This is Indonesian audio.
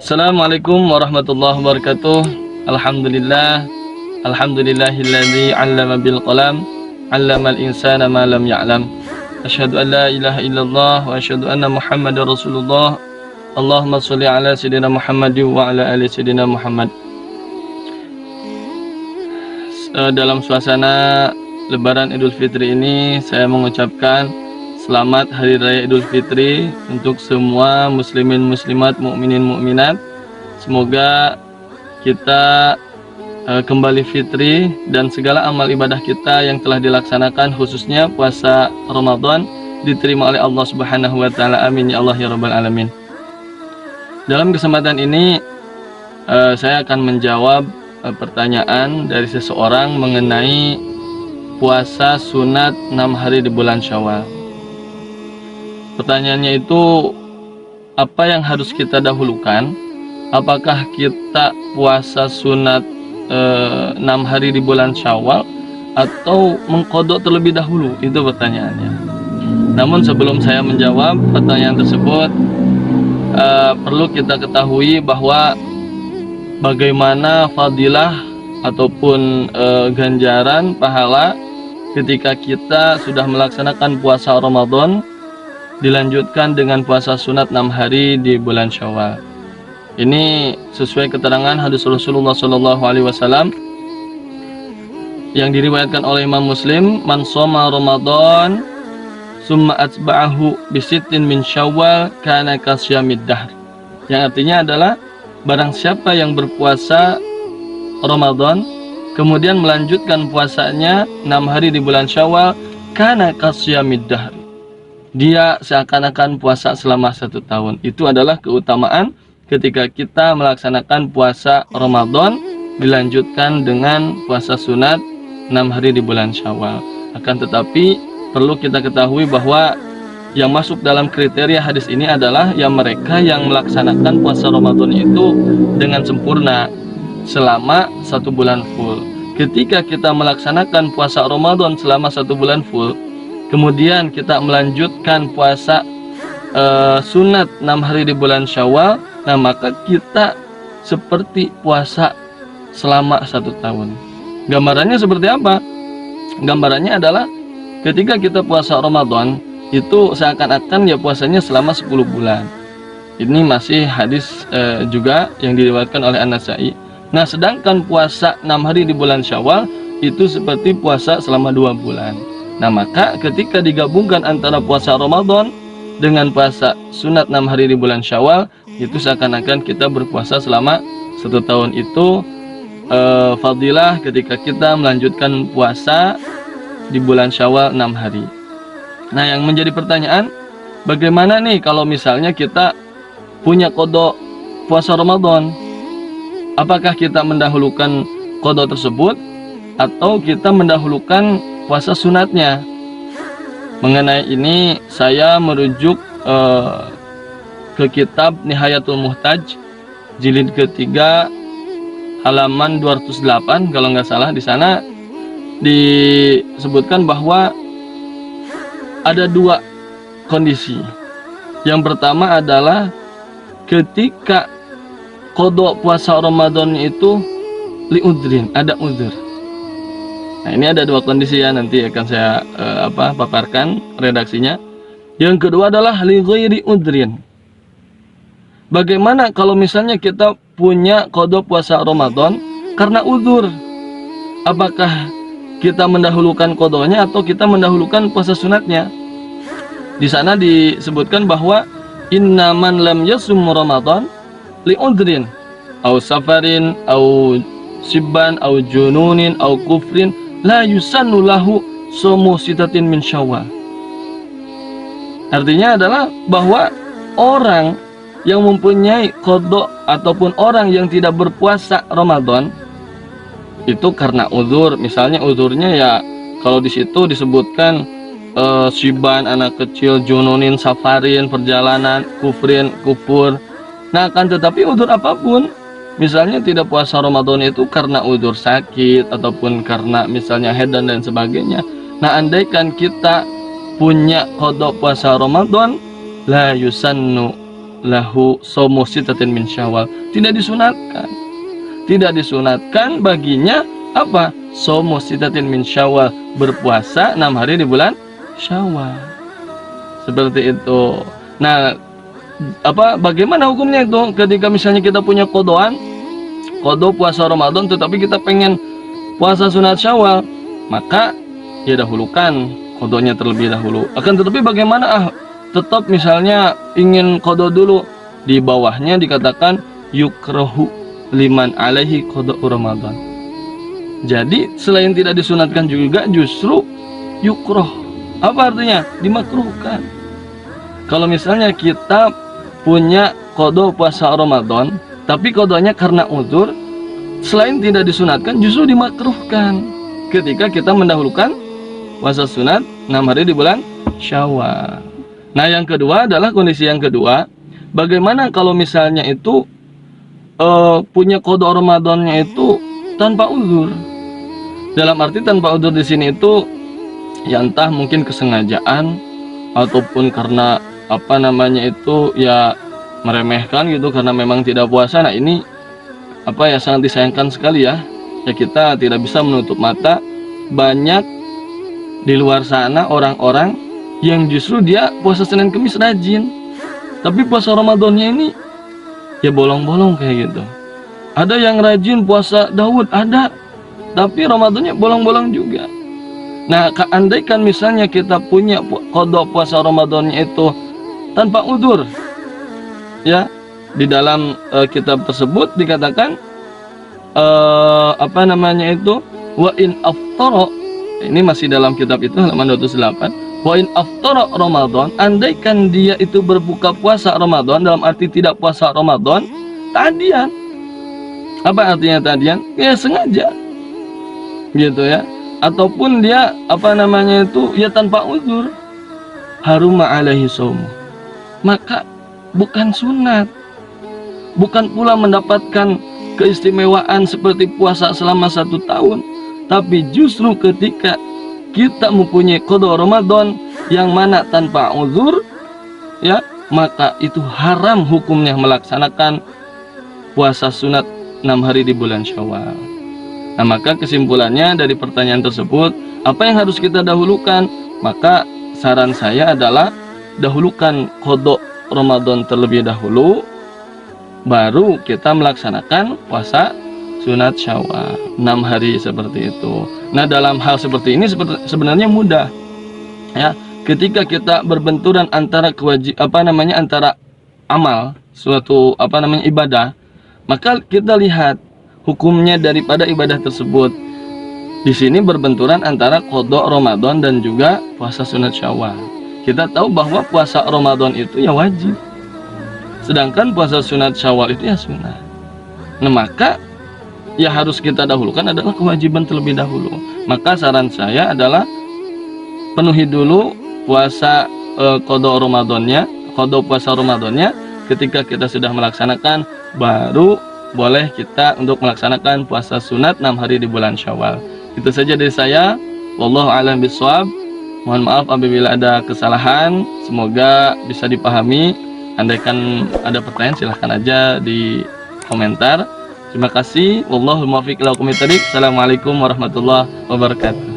Assalamualaikum warahmatullahi wabarakatuh. Alhamdulillah. Alhamdulillahilladzi 'allama bil qalam, 'allamal insana ma lam ya'lam. Asyhadu an la ilaha illallah wa asyhadu anna Muhammadar Rasulullah. Allahumma shalli ala sayyidina Muhammad wa ala ali sayyidina Muhammad. Dalam suasana Lebaran Idul Fitri ini, saya mengucapkan selamat Hari Raya Idul Fitri untuk semua muslimin muslimat, mukminin mukminat. Semoga kita kembali fitri dan segala amal ibadah kita yang telah dilaksanakan, khususnya puasa Ramadan, diterima oleh Allah Subhanahu wa taala. Amin ya Allah ya rabbal alamin. Dalam kesempatan ini saya akan menjawab pertanyaan dari seseorang mengenai puasa sunat 6 hari di bulan Syawal. Pertanyaannya itu, apa yang harus kita dahulukan? Apakah kita puasa sunat 6 hari di bulan Syawal atau mengqadha terlebih dahulu? Itu pertanyaannya. Namun sebelum saya menjawab pertanyaan tersebut, perlu kita ketahui bahwa bagaimana fadilah ataupun ganjaran pahala ketika kita sudah melaksanakan puasa Ramadan dilanjutkan dengan puasa sunat 6 hari di bulan Syawal. Ini sesuai keterangan hadis Rasulullah SAW yang diriwayatkan oleh Imam Muslim, man shoma Ramadan summa atba'ahu bisittin min Syawal kana kasyamid dahr. Yang artinya adalah barang siapa yang berpuasa Ramadan kemudian melanjutkan puasanya 6 hari di bulan Syawal, kana kasyamid dahr, dia seakan-akan puasa selama 1 tahun. Itu adalah keutamaan ketika kita melaksanakan puasa Ramadan dilanjutkan dengan puasa sunat 6 hari di bulan Syawal. Akan tetapi perlu kita ketahui bahwa yang masuk dalam kriteria hadis ini adalah yang mereka yang melaksanakan puasa Ramadan itu dengan sempurna selama 1 bulan full. Ketika kita melaksanakan puasa Ramadan selama 1 bulan full, kemudian kita melanjutkan puasa sunat 6 hari di bulan Syawal, nah maka kita seperti puasa selama 1 tahun. Gambarannya seperti apa? Gambarannya adalah ketika kita puasa Ramadan itu seakan-akan ya puasanya selama 10 bulan. Ini masih hadis juga yang diriwayatkan oleh An-Nasa'i. Nah, sedangkan puasa 6 hari di bulan Syawal itu seperti puasa selama 2 bulan. Nah, maka ketika digabungkan antara puasa Ramadan dengan puasa sunat 6 hari di bulan Syawal, itu seakan-akan kita berpuasa selama 1 tahun. Itu fadilah ketika kita melanjutkan puasa di bulan Syawal 6 hari. Nah, yang menjadi pertanyaan, bagaimana nih kalau misalnya kita punya qadha puasa Ramadan? Apakah kita mendahulukan qadha tersebut atau kita mendahulukan puasa sunatnya? Mengenai ini saya merujuk ke kitab Nihayatul Muhtaj jilid ketiga halaman 208 kalau nggak salah. Di sana disebutkan bahwa ada 2 kondisi. Yang pertama adalah ketika qadha puasa Ramadan itu liudrin, ada uzur. Nah, ini ada 2 kondisi ya, nanti akan saya paparkan redaksinya. Yang kedua adalah li ghairi udrin. Bagaimana kalau misalnya kita punya qadha puasa Ramadan karena uzur? Apakah kita mendahulukan qadhanya atau kita mendahulukan puasa sunatnya? Di sana disebutkan bahwa innaman lam yasum Ramadan li udrin au safarin au sibban au jununin au kufrin la yusannu lahu shamu sitatin min Syawal. Artinya adalah bahwa orang yang mempunyai qadha ataupun orang yang tidak berpuasa Ramadan itu karena uzur. Misalnya uzurnya ya kalau di situ disebutkan syiban anak kecil, jununin safarin perjalanan, kufrin kufur. Nah, kan tetapi uzur apapun, misalnya tidak puasa Ramadan itu karena uzur sakit ataupun karena misalnya haid dan sebagainya. Nah, andaikan kita punya qadha puasa Ramadan, la yusannu lahu shaumu sittatin min Syawal. Tidak disunatkan. Tidak disunatkan baginya apa? Shaumu sittatin min Syawal, berpuasa 6 hari di bulan Syawal. Seperti itu. Nah, bagaimana hukumnya itu ketika misalnya kita punya qodho puasa Ramadan tetapi kita pengen puasa sunat Syawal, maka ya dahulukan qodhonya terlebih dahulu. Akan tetapi bagaimana tetap misalnya ingin qodho dulu, di bawahnya dikatakan yukrahu liman alaihi qodho Ramadan. Jadi selain tidak disunatkan juga justru yukroh. Apa artinya? Dimakruhkan. Kalau misalnya kita punya qodho puasa Ramadan tapi qodhonya karena uzur, selain tidak disunatkan justru dimakruhkan ketika kita mendahulukan puasa sunat 6 hari di bulan Syawal. Nah, yang kedua adalah kondisi yang kedua, bagaimana kalau misalnya itu punya qodho Ramadannya itu tanpa uzur. Dalam arti tanpa uzur di sini itu ya entah mungkin kesengajaan ataupun karena itu ya meremehkan gitu karena memang tidak puasa. Nah, ini sangat disayangkan sekali ya. Ya, kita tidak bisa menutup mata banyak di luar sana orang-orang yang justru dia puasa Senin Kemis rajin, tapi puasa Ramadannya ini ya bolong-bolong kayak gitu. Ada yang rajin puasa Daud, ada, tapi Ramadannya bolong-bolong juga. Nah, andaikan misalnya kita punya qodho puasa Ramadannya itu tanpa udzur, ya, di dalam kitab tersebut dikatakan wa in aftara, ini masih dalam kitab itu halaman 208, wa in aftara Ramadan, andaikan dia itu berbuka puasa Ramadan dalam arti tidak puasa Ramadan tadian. Apa artinya tadian? Ya sengaja gitu ya, ataupun dia ya tanpa uzur, haruma alaihi shaum, maka bukan sunat, bukan pula mendapatkan keistimewaan seperti puasa selama 1 tahun, tapi justru ketika kita mempunyai qodho Ramadan yang mana tanpa uzur, ya, maka itu haram hukumnya melaksanakan puasa sunat 6 hari di bulan Syawal. Nah, maka kesimpulannya dari pertanyaan tersebut, apa yang harus kita dahulukan? Maka saran saya adalah dahulukan qodho Ramadan terlebih dahulu, baru kita melaksanakan puasa sunat Syawal 6 hari seperti itu. Nah, dalam hal seperti ini sebenarnya mudah ya. Ketika kita berbenturan antara antara amal suatu ibadah, maka kita lihat hukumnya daripada ibadah tersebut. Di sini berbenturan antara qodho Ramadan dan juga puasa sunat Syawal. Kita tahu bahwa puasa Ramadan itu ya wajib, sedangkan puasa sunat Syawal itu ya sunnah. Nah, maka ya harus kita dahulukan adalah kewajiban terlebih dahulu. Maka saran saya adalah penuhi dulu puasa qodho puasa Ramadannya. Ketika kita sudah melaksanakan, baru boleh kita untuk melaksanakan puasa sunat 6 hari di bulan Syawal. Itu saja dari saya. Wallahu a'lam bishawab. Mohon maaf apabila ada kesalahan, semoga bisa dipahami. Andaikan ada pertanyaan silahkan aja di komentar. Terima kasih. Wallahul muwaffiq ila aqwamit thoriq. Assalamualaikum warahmatullahi wabarakatuh.